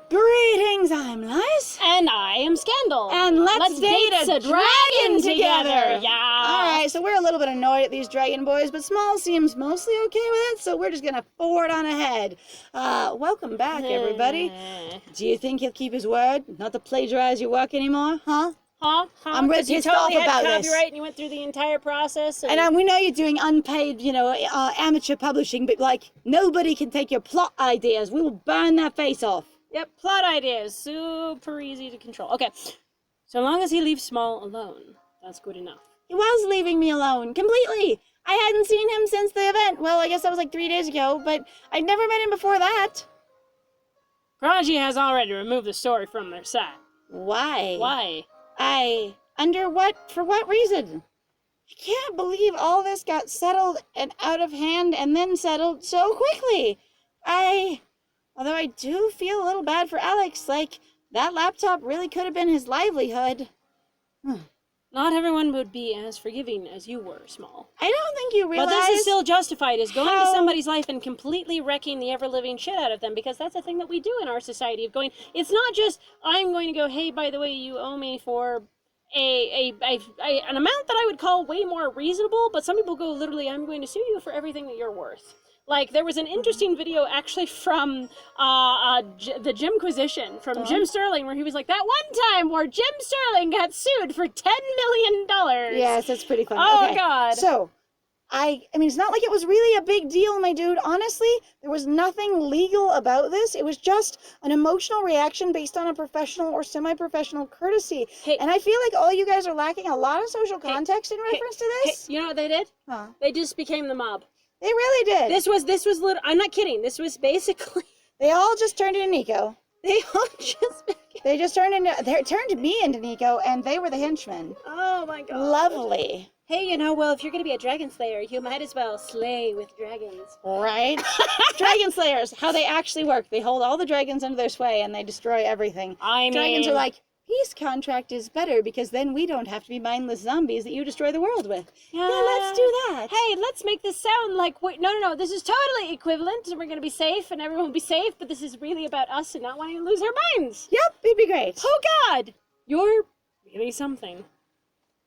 Greetings, I'm Lice. And I am Scandal. And let's date a dragon together. Yeah. Alright, so we're a little bit annoyed at these dragon boys, but Small seems mostly okay with it, so we're just gonna forward on ahead. Welcome back, everybody. Do you think he'll keep his word? Not to plagiarize your work anymore, huh? I'm really pissed off about this. Copyright and you went through the entire process. And we know you're doing unpaid, amateur publishing, but like, nobody can take your plot ideas. We will burn that face off. Yep, plot ideas. Super easy to control. Okay, so long as he leaves Small alone, that's good enough. He was leaving me alone, completely. I hadn't seen him since the event. Well, I guess that was like 3 days ago, but I'd never met him before that. Prodigy has already removed the story from their site. Why? Why? For what reason? I can't believe all this got settled and out of hand and then settled so quickly. Although I do feel a little bad for Alex, like, that laptop really could have been his livelihood. Not everyone would be as forgiving as you were, Small. I don't think you realize... But this is still justified as going to somebody's life and completely wrecking the ever-living shit out of them, because that's a thing that we do in our society of going, it's not just, I'm going to go, hey, by the way, you owe me for an amount that I would call way more reasonable, but some people go, literally, I'm going to sue you for everything that you're worth. Like, there was an interesting video actually from the Jimquisition, from Jim Sterling, where he was like, that one time where Jim Sterling got sued for $10 million. Yes, that's pretty funny. Oh, okay. God. So, I mean, it's not like it was really a big deal, my dude. Honestly, there was nothing legal about this. It was just an emotional reaction based on a professional or semi-professional courtesy. Hey. And I feel like all you guys are lacking a lot of social context in reference to this. Hey, you know what they did? Huh. They just became the mob. They really did. This was I'm not kidding. This was basically... They all just turned into Nico. They just turned me into Nico, and they were the henchmen. Oh, my God. Lovely. Hey, well, if you're going to be a dragon slayer, you might as well slay with dragons. Right? Dragon slayers, how they actually work. They hold all the dragons under their sway, and they destroy everything. Dragons are like, peace contract is better, because then we don't have to be mindless zombies that you destroy the world with. Yeah, let's do that. Hey, let's make this sound like, no, this is totally equivalent, and we're going to be safe, and everyone will be safe, but this is really about us and not wanting to lose our minds. Yep, it'd be great. Oh, God. You're really something.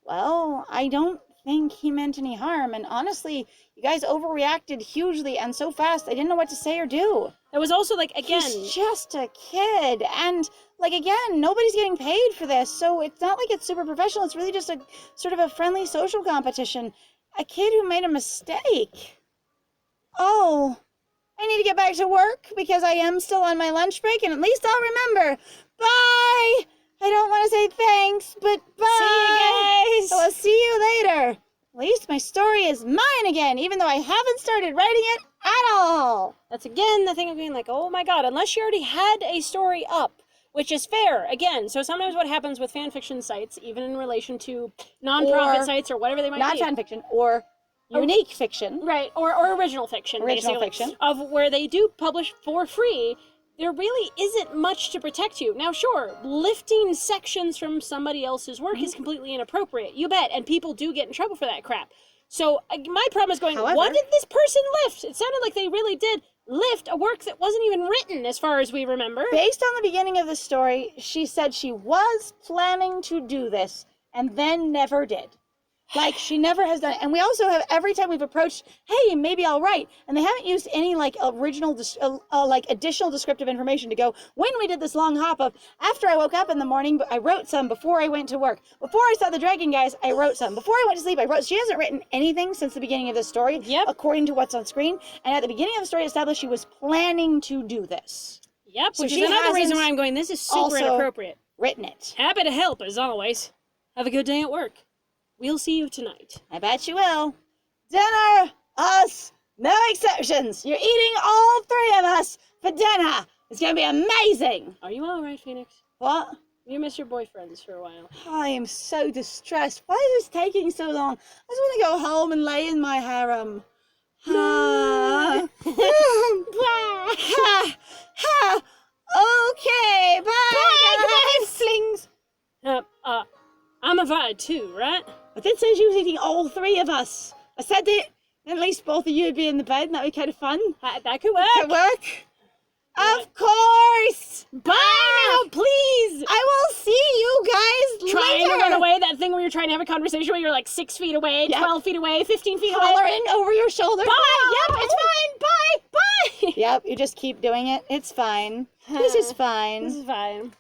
Well, I don't think he meant any harm, and honestly, you guys overreacted hugely and so fast I didn't know what to say or do. It was also like, again, he's just a kid, and like, again, nobody's getting paid for this, so it's not like it's super professional. It's really just a sort of a friendly social competition. A kid who made a mistake. Oh, I need to get back to work because I am still on my lunch break, and at least I'll remember. Bye. I don't want to say thanks, but bye. See you guys. I'll see you later. At least my story is mine again, even though I haven't started writing it at all. That's again the thing of being like, oh my God, unless you already had a story up, which is fair, again. So sometimes what happens with fan fiction sites, even in relation to non-profit sites or whatever they might be. Not fan fiction, or unique fiction. Right, or original fiction, Original basically. fiction. Of where they do publish for free, there really isn't much to protect you. Now, sure, lifting sections from somebody else's work is completely inappropriate. You bet, and people do get in trouble for that crap. So my problem is going, However, what did this person lift? It sounded like they really did lift a work that wasn't even written, as far as we remember. Based on the beginning of the story, she said she was planning to do this, and then never did. Like, she never has done it. And we also have, every time we've approached, hey, maybe I'll write. And they haven't used any, like, original, additional descriptive information to go, when we did this long hop of, after I woke up in the morning, I wrote some before I went to work. Before I saw the dragon guys, I wrote some. Before I went to sleep, I wrote. She hasn't written anything since the beginning of the story, according to what's on screen. And at the beginning of the story, established she was planning to do this. Yep, so which is another reason why I'm going, this is super inappropriate. Written it. Happy to help, as always. Have a good day at work. We'll see you tonight. I bet you will. Dinner! Us! No exceptions! You're eating all three of us for dinner! It's gonna be amazing! Are you alright, Phoenix? What? You miss your boyfriends for a while. I am so distressed. Why is this taking so long? I just want to go home and lay in my harem. Okay, bye, guys! Flings. I'm a vibe too, right? I did say she was eating all three of us. I said it. At least both of you would be in the bed, and that would be kind of fun. That could work. Could work. Of course! Bye! trying to have a conversation where you're like 6 feet away, 12 feet away, 15 feet away. Hollering over your shoulder. Bye! Yep, it's fine! Bye! Bye! Yep, you just keep doing it. It's fine. This is fine. This is fine.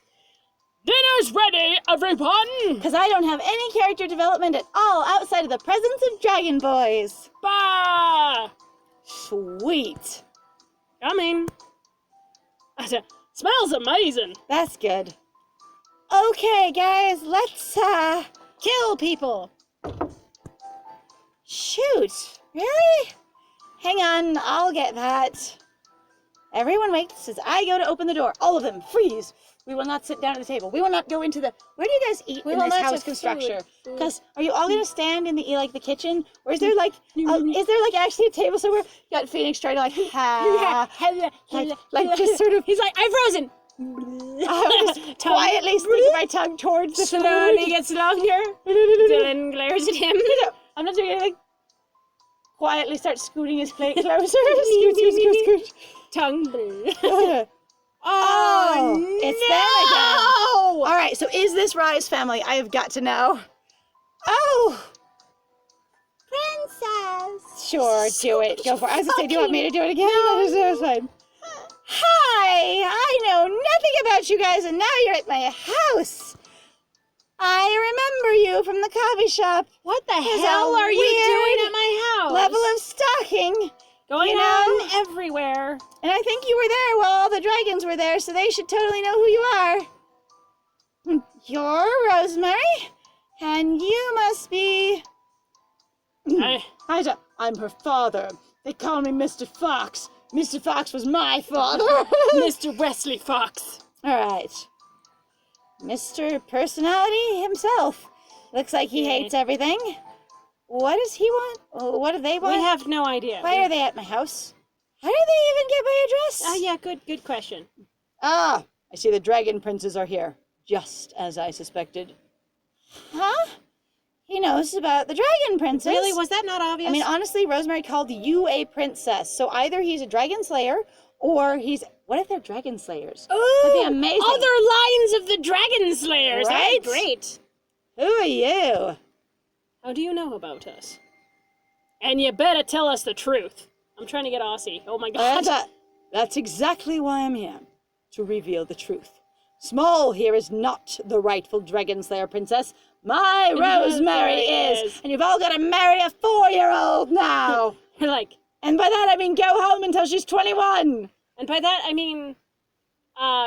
Dinner's ready, everyone! Because I don't have any character development at all outside of the presence of Dragon Boys. Bah! Sweet. Coming. Smells amazing. That's good. Okay, guys, let's, kill people. Shoot. Really? Hang on, I'll get that. Everyone waits as I go to open the door. All of them, freeze. We will not sit down at the table. We will not go into the... Where do you guys eat in this house construction? Because are you all going to stand in the kitchen? Or is there like... actually a table somewhere? You got Phoenix trying to just sort of... He's like, I'm frozen. I just quietly sticking my tongue towards the food. Slowly gets longer. Dylan glares at him. I'm not doing anything. Quietly starts scooting his plate closer. Scoot. Tongue. Oh, no! It's them again. All right, so is this Rye's family? I have got to know. Oh, princess. Sure, do it. Go for it. I was going to say, do you want me to do it again? No, it's fine. Hi, I know nothing about you guys, and now you're at my house. I remember you from the coffee shop. What the hell are you doing at my house? Level of stalking. Going on everywhere. And I think you were there while all the dragons were there, so they should totally know who you are. You're Rosemary, and you must be... I'm her father. They call me Mr. Fox. Mr. Fox was my father. Mr. Wesley Fox. All right. Mr. Personality himself. Looks like he hates everything. What does he want? What do they want? We have no idea. Why are they at my house? How did they even get my address? Oh, yeah, good question. Ah, I see the dragon princes are here. Just as I suspected. Huh? He knows about the dragon princess. Really? Was that not obvious? I mean, honestly, Rosemary called you a princess. So either he's a dragon slayer, or he's... What if they're dragon slayers? Ooh, that'd be amazing. Other lines of the dragon slayers. Right? That's great. Who are you? How do you know about us? And you better tell us the truth. I'm trying to get Aussie. Oh my god. That's exactly why I'm here. To reveal the truth. Small here is not the rightful dragon slayer princess. My Rosemary is. And you've all got to marry a 4-year-old now. You're like... And by that I mean go home until she's 21. And by that I mean...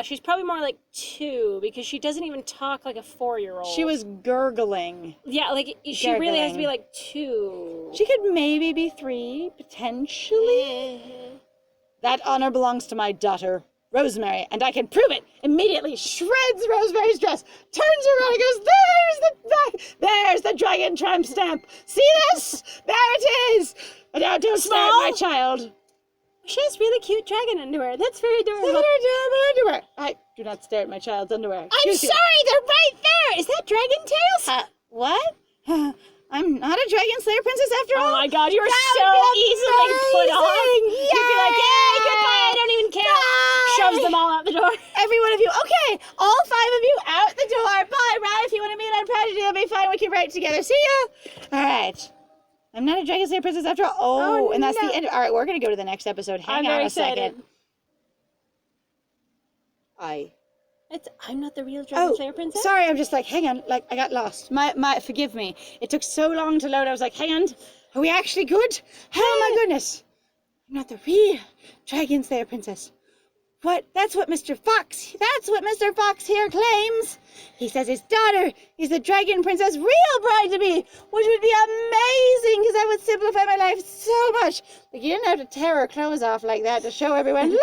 she's probably more like 2, because she doesn't even talk like a 4-year-old. She was gurgling. Yeah, like, she really has to be like 2. She could maybe be 3, potentially. That honor belongs to my daughter, Rosemary, and I can prove it. Immediately shreds Rosemary's dress, turns around and goes, there's the dragon tramp stamp. See this? There it is. And now don't stare at my child. She has really cute dragon underwear. That's very adorable. Underwear. I do not stare at my child's underwear. I'm sorry, they're right there. Is that dragon tails? What? I'm not a dragon slayer princess after all. Oh my god, you're so easily put off. You'd be like, yay, goodbye, I don't even care. Bye. Shoves them all out the door. Every one of you. Okay, all 5 of you out the door. Bye, Rye. If you want to meet on Prodigy, it'll be fine. We can write together. See ya. All right. I'm not a dragon slayer princess after all. Oh, and that's the end. All right, we're going to go to the next episode. Hang on a second. I'm not the real dragon slayer princess? Sorry, I'm just like, hang on, like, I got lost. Forgive me. It took so long to load. I was like, hang on, are we actually good? Oh my goodness. I'm not the real dragon slayer princess. What? That's what Mr. Fox here claims. He says his daughter is the dragon princess real bride to be, which would be amazing because that would simplify my life so much. Like, you didn't have to tear her clothes off like that to show everyone, look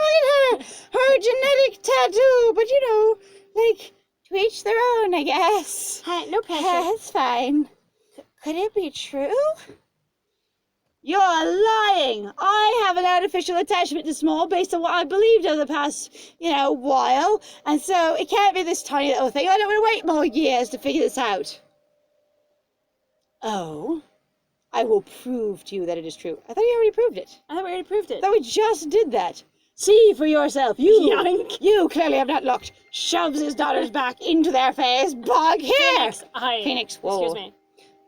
at her genetic tattoo. But you know, like, to each their own, I guess. No pressure. That's fine. Could it be true? You're lying. I have an artificial attachment to Small based on what I believed over the past, while. And so it can't be this tiny little thing. I don't want to wait more years to figure this out. Oh, I will prove to you that it is true. I thought you already proved it. I thought we already proved it. I thought we just did that. See for yourself. Yoink. You clearly have not looked. Shoves his daughters back into their face. Bog here. Phoenix, whoa. Excuse me.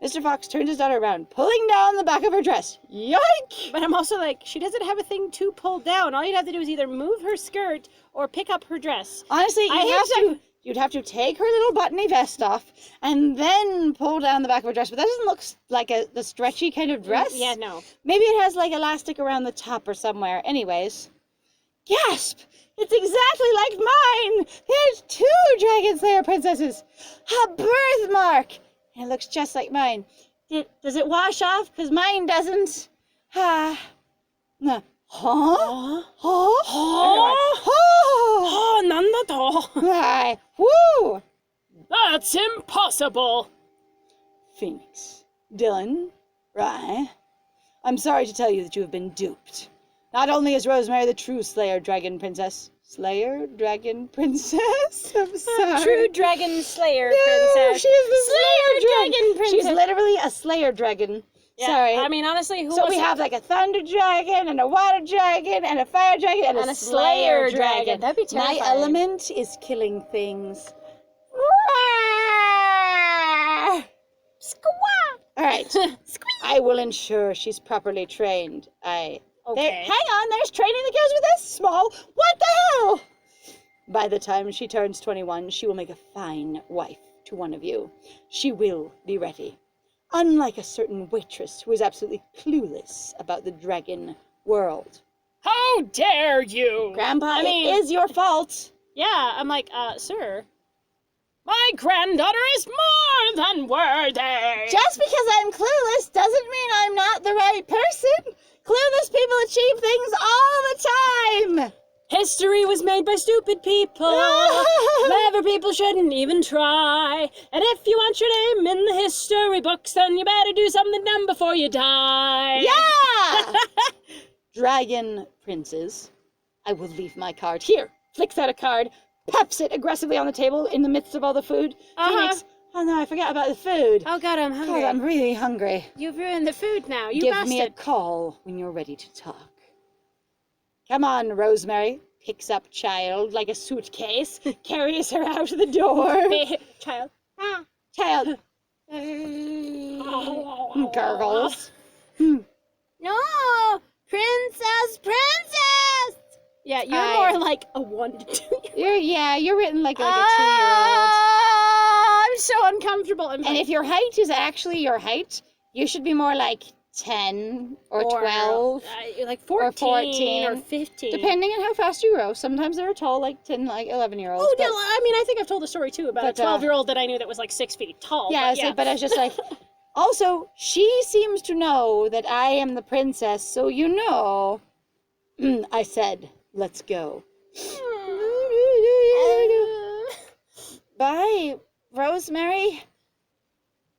Mr. Fox turns his daughter around, pulling down the back of her dress. Yoink! But I'm also like, she doesn't have a thing to pull down. All you'd have to do is either move her skirt or pick up her dress. Honestly, you'd have to take her little buttony vest off and then pull down the back of her dress. But that doesn't look like the stretchy kind of dress. Yeah, no. Maybe it has like elastic around the top or somewhere. Anyways. Gasp! It's exactly like mine! There's 2 Dragon Slayer princesses! A birthmark! It looks just like mine. Does it wash off? Because mine doesn't. No. Huh? Huh? Oh, none at all. Aye. Woo! That's impossible. Phoenix, Dylan, Rye, I'm sorry to tell you that you have been duped. Not only is Rosemary the true Slayer Dragon Princess. Slayer Dragon Princess? I'm sorry. True Dragon Slayer No, Princess. she is the Slayer Dragon Princess. She's literally a Slayer Dragon. Yeah, Sorry. I mean, honestly, So we have like a thunder dragon and a water dragon and a fire dragon and a slayer dragon. That'd be terrifying. My element is killing things. Squawk. All right. I will ensure she's properly trained. Okay. Hang on, there's training that goes with this. Small. What the hell? By the time she turns 21, she will make a fine wife to one of you. She will be ready. Unlike a certain waitress who is absolutely clueless about the dragon world. How dare you? Grandpa, it is your fault. Yeah, I'm like, sir. My granddaughter is more than worthy. Just because I'm clueless doesn't mean I'm not the right person. Clueless people achieve things all the time. History was made by stupid people. Clever people shouldn't even try. And if you want your name in the history books, then you better do something dumb before you die. Yeah! Dragon princes. I will leave my card here. Flicks out a card, peps it aggressively on the table in the midst of all the food. Phoenix, oh no, I forgot about the food. Oh God, I'm hungry. God, I'm really hungry. You've ruined the food now. You Give bastard. me a call when you're ready to talk. Come on, Rosemary. Picks up child like a suitcase, carries her out of the door. Child. Child. Gurgles. No! Princess! Yeah, you're more like a 1 to 2 You're written like a 2-year-old. I'm so uncomfortable. And if your height is actually your height, you should be more like 10 or 12. Like 14 or 15. Depending on how fast you grow. Sometimes they're tall, like 10, like 11-year-olds. Oh, yeah, I mean, I think I've told a story, too, about a 12-year-old that I knew that was like 6 feet tall. Yeah, but I was just like... Also, she seems to know that I am the princess, so you know. I said, let's go. Bye, Rosemary.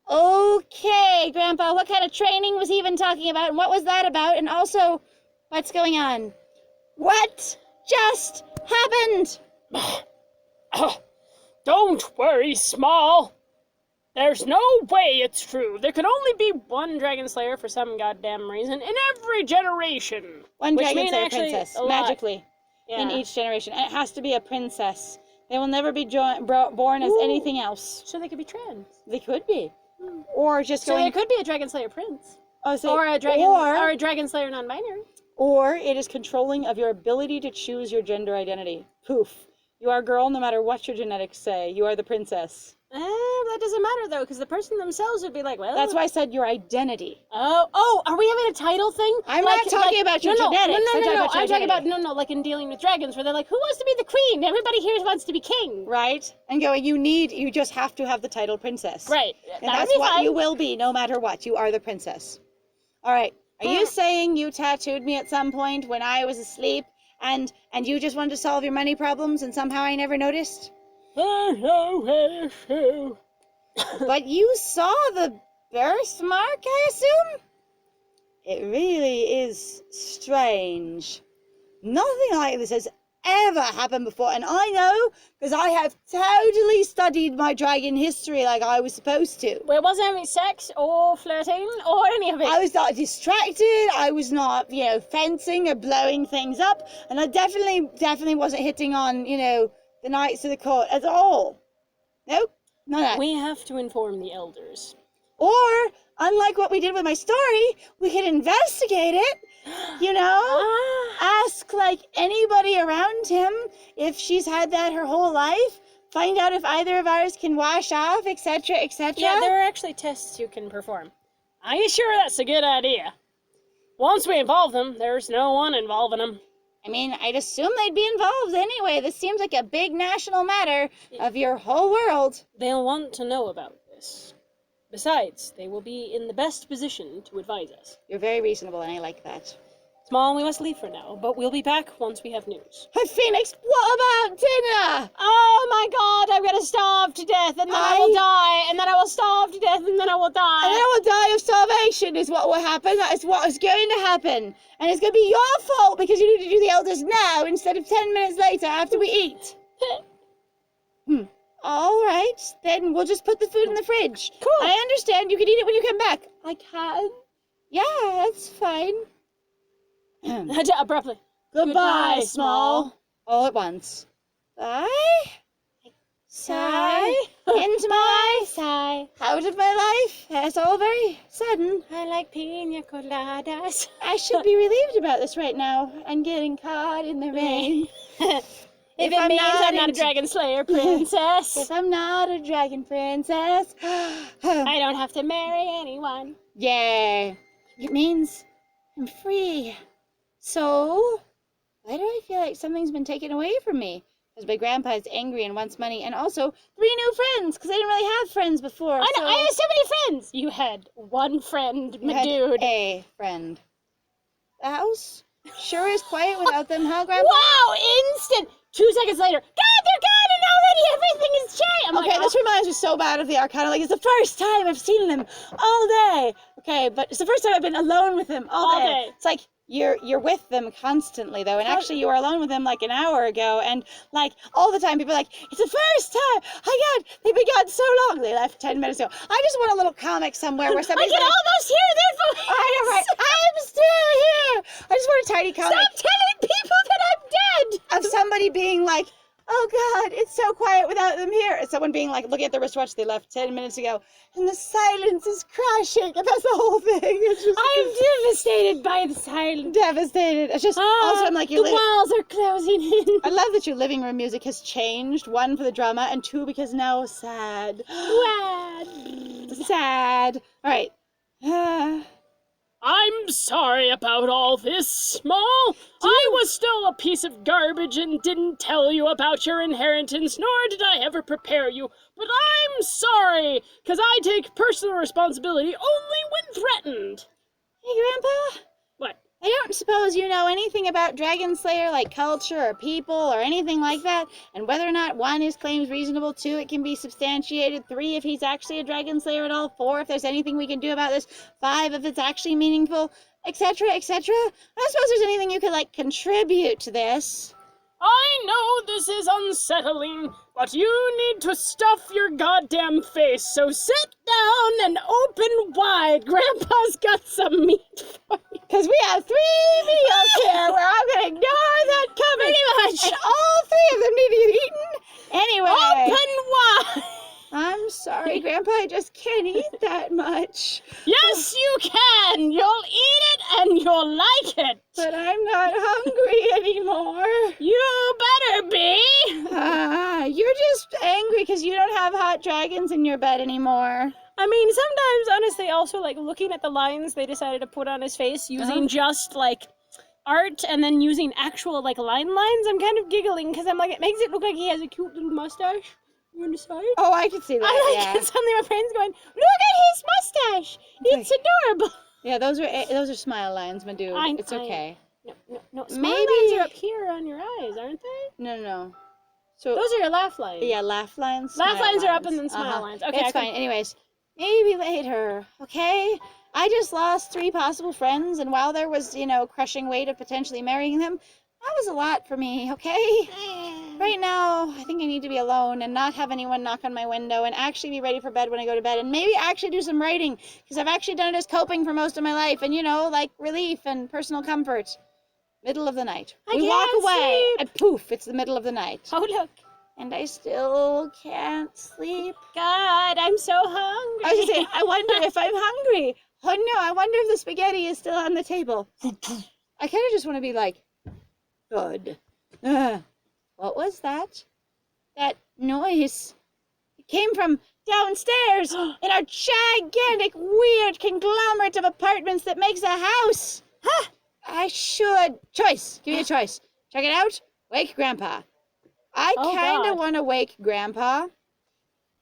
Okay, Grandpa, what kind of training was he even talking about? And what was that about? And also, what's going on? What just happened? Don't worry, Small. There's no way it's true. There can only be one Dragon Slayer for some goddamn reason in every generation. One Dragon Slayer princess, magically, yeah. in each generation. And it has to be a princess. They will never be born as anything else. So they could be trans. They could be. Or just So there could be a Dragon Slayer prince. Oh, so or a Dragon Slayer non-binary. Or it is controlling of your ability to choose your gender identity. Poof. You are a girl no matter what your genetics say. You are the princess. That doesn't matter, though, because the person themselves would be like, well... That's why I said your identity. Oh, are we having a title thing? I'm not talking about your genetics. No, I'm talking about, like in dealing with dragons, where they're like, who wants to be the queen? Everybody here wants to be king. Right? And going, you just have to have the title princess. Right. And that's what you will be, no matter what. You are the princess. All right. Are you saying you tattooed me at some point when I was asleep, and you just wanted to solve your money problems, and somehow I never noticed? But you saw the birthmark, I assume? It really is strange. Nothing like this has ever happened before, and I know because I have totally studied my dragon history like I was supposed to. Well, it wasn't any sex or flirting or any of it. I was not distracted, I was not, fencing or blowing things up, and I definitely wasn't hitting on, the knights of the court at all. Nope, none of that. We have to inform the elders. Or, unlike what we did with my story, we could investigate it, ask, like, anybody around him if she's had that her whole life, find out if either of ours can wash off, etc., etc. Yeah, there are actually tests you can perform. Are you sure that's a good idea? Once we involve them, there's no one involving them. I mean, I'd assume they'd be involved anyway. This seems like a big national matter of your whole world. They'll want to know about this. Besides, they will be in the best position to advise us. You're very reasonable, and I like that. Small, we must leave for now, but we'll be back once we have news. Hey, Phoenix, what about dinner? Oh my god, I'm gonna starve to death, and then I will die, and then I will starve to death, and then I will die. And then I will die of starvation is what will happen. That is what is going to happen. And it's going to be your fault because you need to do the elders now instead of 10 minutes later after we eat. All right, then we'll just put the food in the fridge. Cool. I understand. You can eat it when you come back. I can. Yeah, that's fine. Abruptly. Goodbye, Small. All at once. Bye. Sigh. Into my sigh. Out of my life. That's all very sudden. I like pina coladas. I should be relieved about this right now and getting caught in the rain. If it means I'm not a dragon slayer princess. If I'm not a dragon princess. I don't have to marry anyone. Yay. It means I'm free. So, why do I feel like something's been taken away from me? Because my grandpa is angry and wants money, and also 3 new friends, because I didn't really have friends before. I know, I have so many friends! You had one friend, my dude. A friend. The house sure is quiet without them, huh, Grandpa? Wow! Instant! 2 seconds later, God, they're gone, and already everything is changed! I'm Okay, like, this reminds me so bad of the Arcana. Like, it's the first time I've seen them all day. Okay, but it's the first time I've been alone with them all day. It's like, you're with them constantly, though, and actually you were alone with them like an hour ago, and like all the time people are like, it's the first time. Oh God, they've been gone so long. They left 10 minutes ago. I just want a little comic somewhere where somebody's I can like, almost hear their voice! I know, right? I'm still here. I just want a tiny comic. Stop telling people that I'm dead! Of somebody being like, oh God, it's so quiet without them here. And someone being like, looking at their wristwatch, they left 10 minutes ago, and the silence is crashing, and that's the whole thing. It's just, I'm devastated by the silence. devastated. It's just, also I'm like, the walls are closing in. I love that your living room music has changed. 1, for the drama, and 2, because now sad. Sad. All right. I'm sorry about all this, Small. I was still a piece of garbage and didn't tell you about your inheritance, nor did I ever prepare you. But I'm sorry, 'cause I take personal responsibility only when threatened. Hey, Grandpa? What? I don't suppose you know anything about Dragon Slayer, like culture or people or anything like that, and whether or not 1, his claim's reasonable, 2, it can be substantiated, 3, if he's actually a Dragon Slayer at all, 4, if there's anything we can do about this, 5, if it's actually meaningful, etc., etc. I don't suppose there's anything you could, like, contribute to this. I know this is unsettling, but you need to stuff your goddamn face, so sit down and open wide. Grandpa's got some meat for you. Because we have 3 meals here where I'm going to ignore that cover. Pretty much. And all 3 of them need to get eaten anyway. Open wide. I'm sorry, Grandpa, I just can't eat that much. Yes, you can. You'll eat it and you'll like it. But I'm not hungry anymore. You better be. You're just angry because you don't have hot dragons in your bed anymore. I mean, sometimes, honestly, also, like, looking at the lines they decided to put on his face using just, like, art and then using actual, like, lines, I'm kind of giggling because I'm like, it makes it look like he has a cute little mustache on the side. Oh, I can see that, I like suddenly my friend's going, look at his mustache. It's adorable. Yeah, those are smile lines, my dude. It's okay. No. Smile lines are up here on your eyes, aren't they? No. So those are your laugh lines. Yeah, laugh lines. Laugh lines are up and then smile lines. Okay, it's fine. Anyways, maybe later, okay? I just lost 3 possible friends, and while there was, crushing weight of potentially marrying them, that was a lot for me, okay? Right now, I think I need to be alone and not have anyone knock on my window and actually be ready for bed when I go to bed and maybe actually do some writing because I've actually done it as coping for most of my life and, like relief and personal comfort. Middle of the night. We walk away and poof, it's the middle of the night. Oh, look. and I still can't sleep. God, I'm so hungry. I was gonna say, I wonder if I'm hungry. Oh no, I wonder if the spaghetti is still on the table. I kind of just want to be like, good. What was that? That noise. It came from downstairs in our gigantic, weird conglomerate of apartments that makes a house. Huh? I should. Choice. Give me a choice. Check it out. Wake Grandpa. I kind of want to wake Grandpa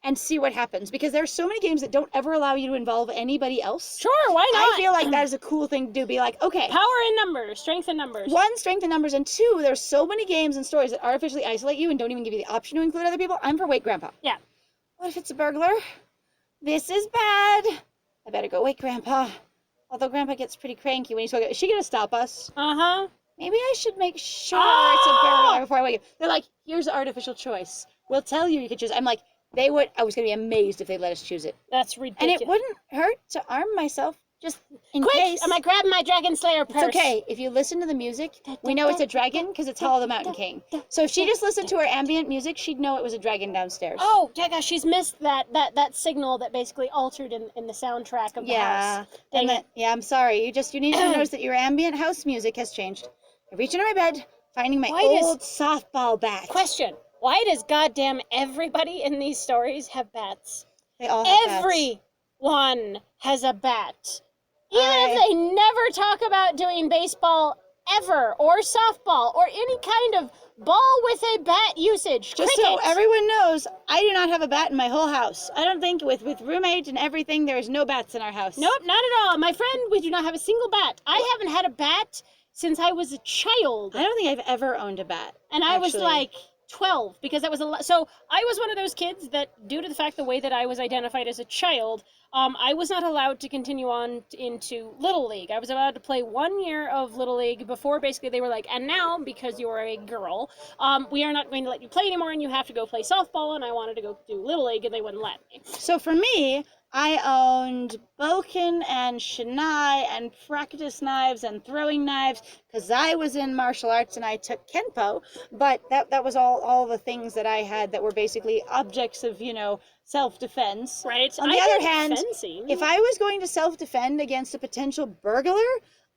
and see what happens, because there's so many games that don't ever allow you to involve anybody else. Sure, why not? I feel like that is a cool thing to do. Be like, okay. Power in numbers, strength in numbers. One, strength in numbers, and two, there's so many games and stories that artificially isolate you and don't even give you the option to include other people. I'm for Wake Grandpa. Yeah. What if it's a burglar? This is bad. I better go wake Grandpa. Although Grandpa gets pretty cranky when he's woken. Is she gonna stop us? Uh-huh. Maybe I should make sure it's a burglar before I wake him. They're like, here's the artificial choice. We'll tell you can choose. I'm like, I was going to be amazed if they let us choose it. That's ridiculous. And it wouldn't hurt to arm myself just in Quick, case. am I grabbing my Dragon Slayer purse? It's okay. If you listen to the music, we know it's a dragon because it's Hall of the Mountain King. So if she just listened to our ambient music, she'd know it was a dragon downstairs. Oh, yeah, she's missed that signal that basically altered in the soundtrack of the house. I'm sorry. You need to notice that your ambient house music has changed. I reach into my bed, finding my old softball bat. Question. Why does goddamn everybody in these stories have bats? They all have bats. Everyone has a bat. Even if they never talk about doing baseball ever, or softball, or any kind of ball with a bat usage. Just so everyone knows, I do not have a bat in my whole house. I don't think with roommate and everything, there is no bats in our house. Nope, not at all. My friend, we do not have a single bat. I haven't had a bat since I was a child. I don't think I've ever owned a bat. And I was like 12, because that was so I was one of those kids that, due to the fact the way that I was identified as a child, I was not allowed to continue on into Little League. I was allowed to play 1 year of Little League before basically they were like, and now, because you are a girl, we are not going to let you play anymore and you have to go play softball, and I wanted to go do Little League and they wouldn't let me. So for me, I owned bokken and shinai and practice knives and throwing knives because I was in martial arts and I took kenpo, but that was all the things that I had that were basically objects of, self-defense. Right. On the other hand, if I was going to self-defend against a potential burglar,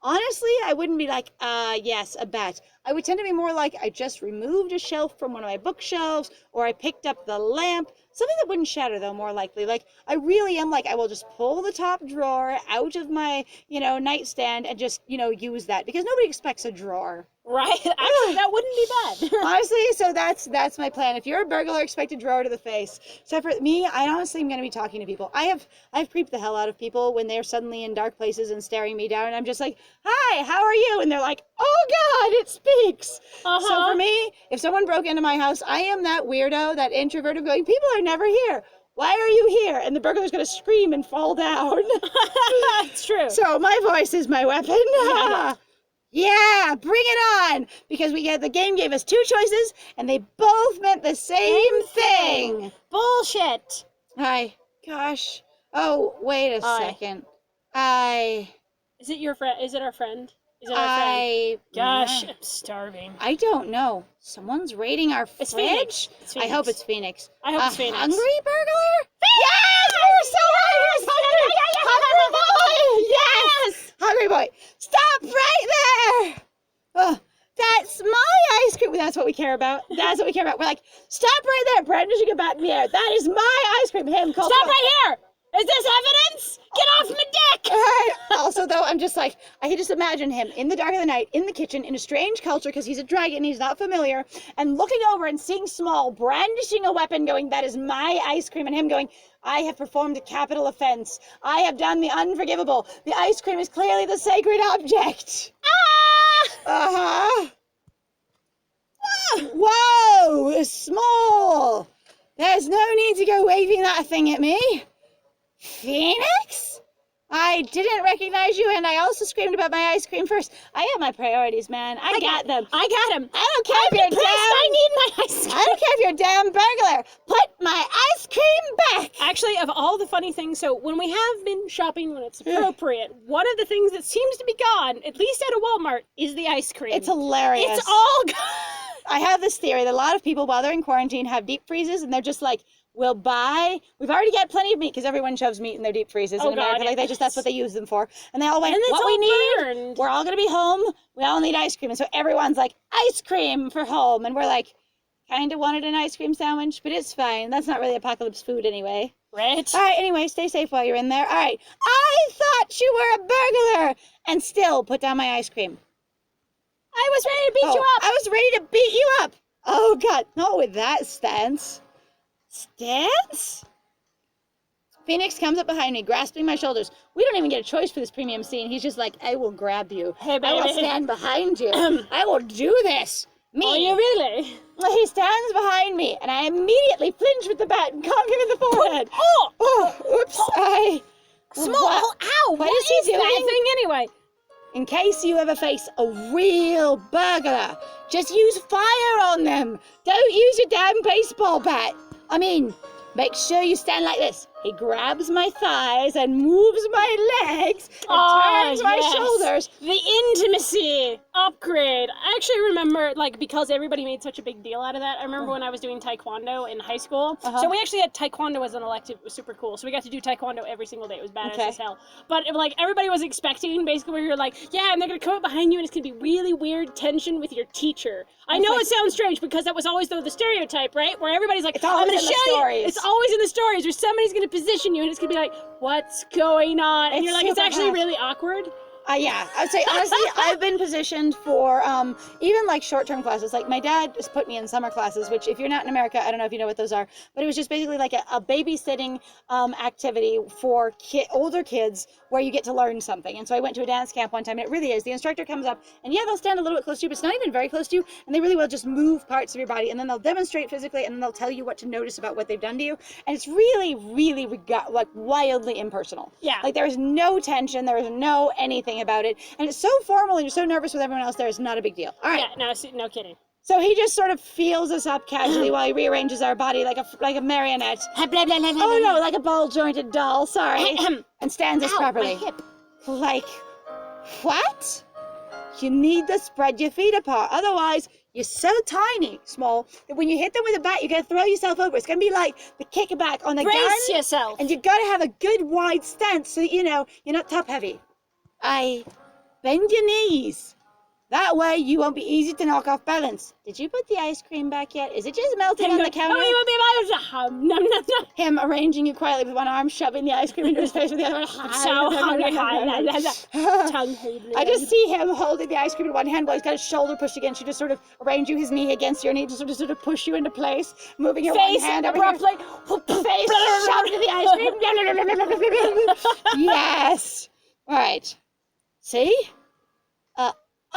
honestly, I wouldn't be like, yes, a bat. I would tend to be more like, I just removed a shelf from one of my bookshelves, or I picked up the lamp. Something that wouldn't shatter, though, more likely. Like, I really am like, I will just pull the top drawer out of my, nightstand and just, use that. Because nobody expects a drawer. Right? Actually, that wouldn't be bad. Honestly, so that's my plan. If you're a burglar, expect a drawer to the face. Except for me, I honestly am going to be talking to people. I've creeped the hell out of people when they're suddenly in dark places and staring me down, and I'm just like, hi, how are you? And they're like, oh God, it speaks. Uh-huh. So for me, if someone broke into my house, I am that weirdo, that introvert of going, people are never here. Why are you here? And the burglar's going to scream and fall down. It's true. So my voice is my weapon. Yeah, bring it on! Because the game gave us two choices, and they both meant the same thing. Bullshit. Gosh. Oh, wait a second. Is it your friend? Is it our friend? Is it our friend? Gosh, I'm starving. I don't know. Someone's raiding our fridge? It's Phoenix. I hope it's Phoenix. I hope it's Phoenix. Hungry burglar? Yes! We're so hungry! Hungry boy! Yes! Hungry boy. Stop right there! Oh, that's my ice cream. That's what we care about. That's what we care about. We're like, stop right there, Brandon. You get back in the air. That is my ice cream. Him, stop right here! Is this evidence? Get off my dick! Also, though, I'm just like, I can just imagine him in the dark of the night, in the kitchen, in a strange culture, because he's a dragon, he's not familiar, and looking over and seeing Small brandishing a weapon going, that is my ice cream, and him going, I have performed a capital offense. I have done the unforgivable. The ice cream is clearly the sacred object. Uh-huh. Whoa, Small. There's no need to go waving that thing at me. Phoenix? I didn't recognize you, and I also screamed about my ice cream first. I have my priorities, man. I got them. I got him. I don't care if you're I need my ice cream. I don't care if you're a damn burglar. Put my ice cream back. Actually, of all the funny things, so when we have been shopping when it's appropriate, one of the things that seems to be gone, at least at a Walmart, is the ice cream. It's hilarious. It's all gone. I have this theory that a lot of people, while they're in quarantine, have deep freezes, and they're just like, we've already got plenty of meat, because everyone shoves meat in their deep freezes in America. God, Like, that's what they use them for. And they all went, And it's what all we need, burned. we're all going to be home, we all need ice cream. And so everyone's like, ice cream for home. And we're like, kind of wanted an ice cream sandwich, but it's fine. That's not really apocalypse food anyway. Right? All right, anyway, stay safe while you're in there. All right, I thought you were a burglar, and still put down my ice cream. I was ready to beat you up. I was ready to beat you up. Oh, God, not with that stance. Stance? Phoenix comes up behind me, grasping my shoulders. We don't even get a choice for this premium scene. He's just like, I will grab you. Hey, baby. I will stand behind you. I will do this. Me. Oh, you really? Well, he stands behind me, and I immediately flinch with the bat and conk him in the forehead. Oops, Ow! What is he that doing? thing anyway? In case you ever face a real burglar, just use fire on them. Don't use your damn baseball bat. I mean, make sure you stand like this. He grabs my thighs and moves my legs and turns my shoulders. The intimacy upgrade. I actually remember, like, because everybody made such a big deal out of that. I remember when I was doing taekwondo in high school. So we actually had taekwondo as an elective. It was super cool. So we got to do taekwondo every single day. It was badass as hell. But like everybody was expecting, basically, where you're like, yeah, and they're gonna come up behind you, and it's gonna be really weird tension with your teacher. I know it sounds strange because that was always the stereotype, right? Where everybody's like, I'm gonna show you. It's always in the stories where somebody's gonna position you, and it's gonna be like, what's going on? And you're like, it's actually really awkward. Yeah, I'd say honestly, I've been positioned for even like short-term classes. Like my dad just put me in summer classes, which if you're not in America, I don't know if you know what those are, but it was just basically like a babysitting activity for older kids where you get to learn something. And so I went to a dance camp one time, and it really is. The instructor comes up, and yeah, they'll stand a little bit close to you, but it's not even very close to you, and they really will just move parts of your body, and then they'll demonstrate physically, and then they'll tell you what to notice about what they've done to you, and it's really, really like wildly impersonal. Yeah. Like there is no tension, there is no anything about it, and it's so formal, and you're so nervous with everyone else there, it's not a big deal. All right. Yeah, no kidding. So he just sort of feels us up casually while he rearranges our body like a marionette. Oh no, like a ball-jointed doll, sorry. And stands us properly. My hip. Like, what? You need to spread your feet apart. Otherwise, you're so tiny, small, that when you hit them with a bat, you're going to throw yourself over. It's going to be like the kickback on a gun. Brace yourself. And you've got to have a good wide stance so that, you know, you're not top heavy. Bend your knees. That way you won't be easy to knock off balance. Did you put the ice cream back yet? Is it just melting on the counter? Him arranging you quietly with one arm, shoving the ice cream into his face with the other one. I'm so hungry. I just see him holding the ice cream in one hand while he's got his shoulder pushed against you, just sort of arrange you his knee against your knee to sort of push you into place, moving your face one hand over abruptly. your face, shoved into the ice cream. Yes. All right. See?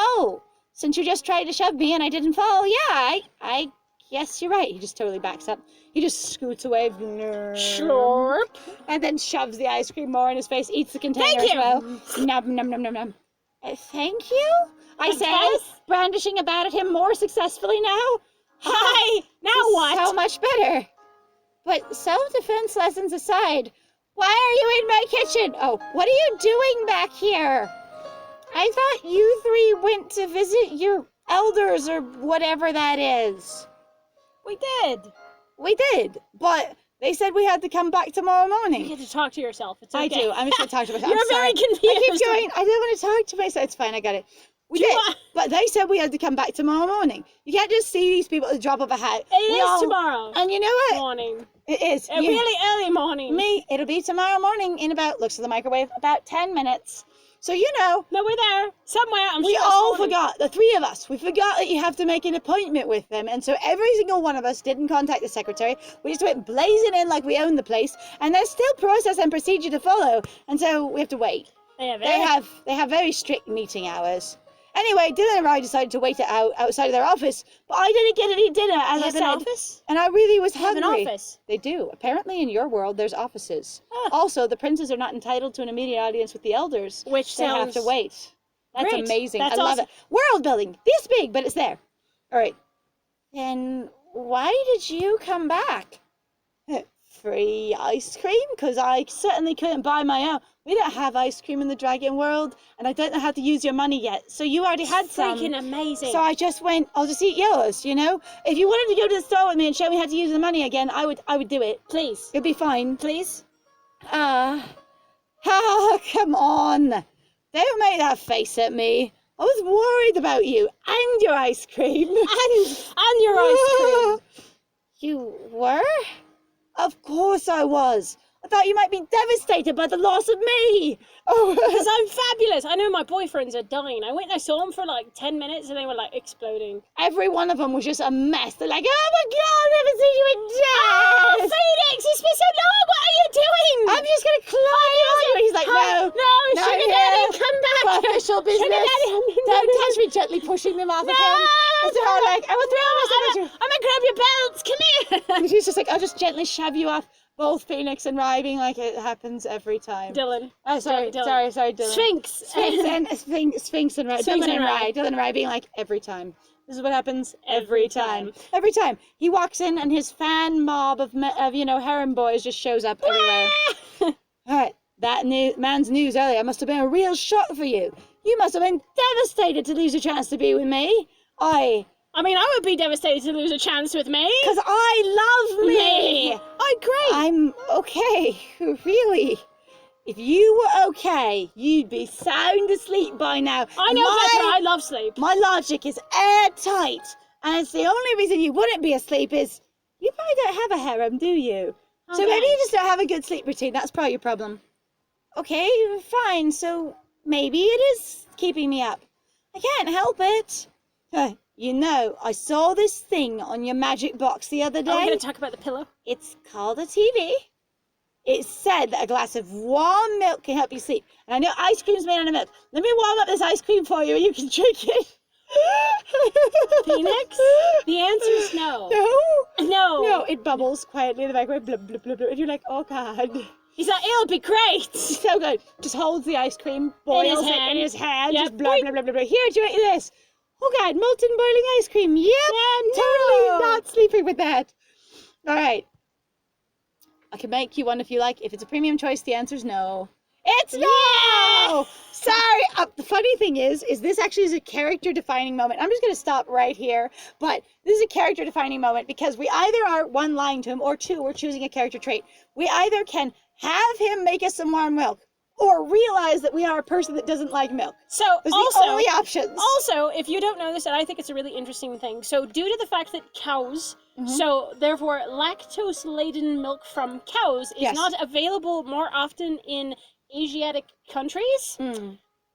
Oh, since you just tried to shove me and I didn't fall, yeah, I guess you're right. He just totally backs up. He just scoots away. Slurp. And then shoves the ice cream more in his face, eats the container as well. Num, num, num, num, num. Thank you, I say, brandishing a bat at him more successfully now. Hi, now what? So much better. But self-defense lessons aside, why are you in my kitchen? Oh, what are you doing back here? I thought you three went to visit your elders or whatever that is. We did. We did, but they said we had to come back tomorrow morning. You get to talk to yourself. It's okay. I do. I'm just going to talk to myself. You're very confused. I keep going, I don't want to talk to myself. It's fine, I got it. We did, but they said we had to come back tomorrow morning. You can't just see these people at the drop of a hat. It is tomorrow. And you know what? Morning. It is. A really early morning. It'll be tomorrow morning in about, looks at the microwave, about 10 minutes. So, you know. No, we're there. Somewhere. We all forgot, the three of us. We forgot that you have to make an appointment with them. And so every single one of us didn't contact the secretary. We just went blazing in like we own the place. And there's still process and procedure to follow. And so we have to wait. They have very strict meeting hours. Anyway, Dylan and I decided to wait it out outside of their office, but I didn't get any dinner, as I said. Office? And I really was hungry. They have an office? They do. Apparently, in your world, there's offices. Ah. Also, the princes are not entitled to an immediate audience with the elders. Which they have to wait. That's great. amazing. That's I love awesome. it. World building, this big, but it's there. All right. Then why did you come back? free ice cream because I certainly couldn't buy my own. We don't have ice cream in the dragon world, and I don't know how to use your money yet. So you already had some. Freaking amazing. So I just went, I'll just eat yours, you know? If you wanted to go to the store with me and show me how to use the money again, I would do it. Please. It'd be fine. Please? Come on. Don't make that face at me. I was worried about you and your ice cream. And your ice cream. You were? Of course I was. I thought you might be devastated by the loss of me. Oh, Because I'm fabulous. I know my boyfriends are dying. I went and I saw them for like 10 minutes and they were like exploding. every one of them was just a mess. They're like, oh my God, I've never seen you in death. Oh, Phoenix, it's been so long. What are you doing? I'm just going to climb on you. And he's like, No, Sugar Daddy, come back. For official business. Sugar Daddy, Don't touch me, gently pushing them off of him. And so I'm like, I will throw myself. I'm gonna grab your belts. Come here. And he's just like, I'll just gently shove you off both Phoenix and Rye, being like, it happens every time. Dylan. Oh, sorry, Dylan. sorry, Dylan. Sphinx. Sphinx and Rye. Sphinx Dylan and Rye. Dylan and Rye being like, every time. This is what happens every time. Every time. He walks in and his fan mob of harem boys just shows up everywhere. All right, that man's news earlier must have been a real shock for you. You must have been devastated to lose a chance to be with me. I mean, I would be devastated to lose a chance with me. Because I love me. Great. I'm okay, really. If you were okay, you'd be sound asleep by now. I know better. I love sleep. My logic is airtight. And it's the only reason you wouldn't be asleep is you probably don't have a harem, do you? So maybe you just don't have a good sleep routine. That's probably your problem. Okay, fine. So maybe it is keeping me up. I can't help it. You know, I saw this thing on your magic box the other day. Are we going to talk about the pillow? It's called a TV. It said that a glass of warm milk can help you sleep. And I know ice cream's made out of milk. Let me warm up this ice cream for you and you can drink it. Phoenix? The answer's no. No? No. No, it bubbles quietly in the microwave. Blah, blah, blah, blah. And you're like, oh, God. He's like, it'll be great. So good. Just holds the ice cream, boils it in his hand. Yep. Just blah, blah, blah, blah, blah. Here, drink this. Oh, God, molten boiling ice cream. Yep. Yeah, Totally not sleeping with that. All right. I can make you one if you like. If it's a premium choice, the answer's no. It's no! Sorry. The funny thing is this actually is a character-defining moment. I'm just going to stop right here. But this is a character-defining moment because we either are, one, lying to him, or two, we're choosing a character trait. We either can have him make us some warm milk, or realize that we are a person that doesn't like milk. So Those also, are the only options. Also, if you don't know this, and I think it's a really interesting thing, so due to the fact that cows, so therefore lactose-laden milk from cows is not available more often in Asiatic countries,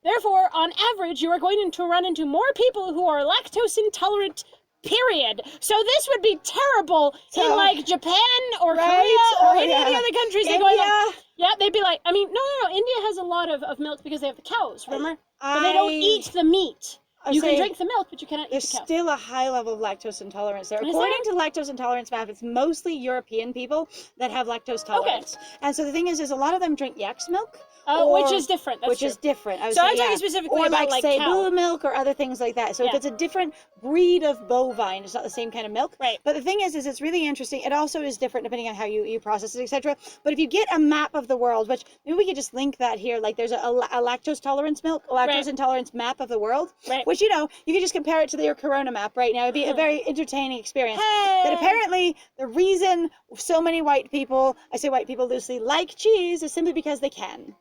therefore, on average, you are going to run into more people who are lactose intolerant, period. So this would be terrible in like Japan or Korea or any of the other countries. They're going like, yeah, they'd be like, I mean, no. India has a lot of milk because they have the cows, remember? But they don't eat the meat. You can drink the milk, but you cannot eat the cow. There's still a high level of lactose intolerance there. According to lactose intolerance map, it's mostly European people that have lactose tolerance. Okay. And so the thing is a lot of them drink yak's milk. Which is different. That's true. Is different. I'm talking specifically or about like cebu milk or other things like that. So if it's a different breed of bovine, it's not the same kind of milk. Right. But the thing is it's really interesting. It also is different depending on how you process it, etc. But if you get a map of the world, which maybe we could just link that here, like there's a lactose tolerance milk, a lactose intolerance map of the world, which you can just compare it to your Corona map right now. It'd be a very entertaining experience. But apparently the reason so many white people, I say white people loosely, like cheese is simply because they can.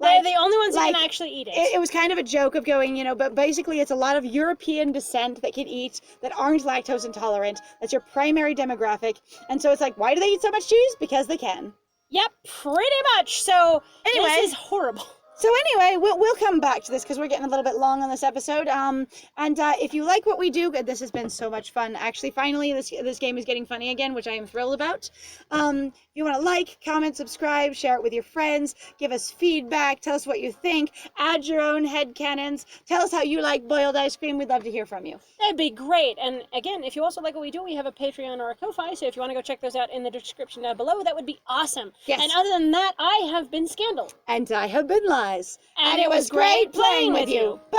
They're the only ones that can actually eat it. It was kind of a joke of going, but basically it's a lot of European descent that can eat that aren't lactose intolerant. That's your primary demographic. And so it's like, why do they eat so much cheese? Because they can. Yep, pretty much. So anyway, this is horrible. So anyway, we'll come back to this because we're getting a little bit long on this episode. And if you like what we do, this has been so much fun. Actually, finally, this game is getting funny again, which I am thrilled about. If you want to like, comment, subscribe, share it with your friends, give us feedback, tell us what you think, add your own headcanons, tell us how you like boiled ice cream. We'd love to hear from you. That'd be great. And again, if you also like what we do, we have a Patreon or a Ko-Fi. So if you want to go check those out in the description down below, that would be awesome. Yes. And other than that, I have been Scandal. And I have been Lies. And it was great playing with you. Bye!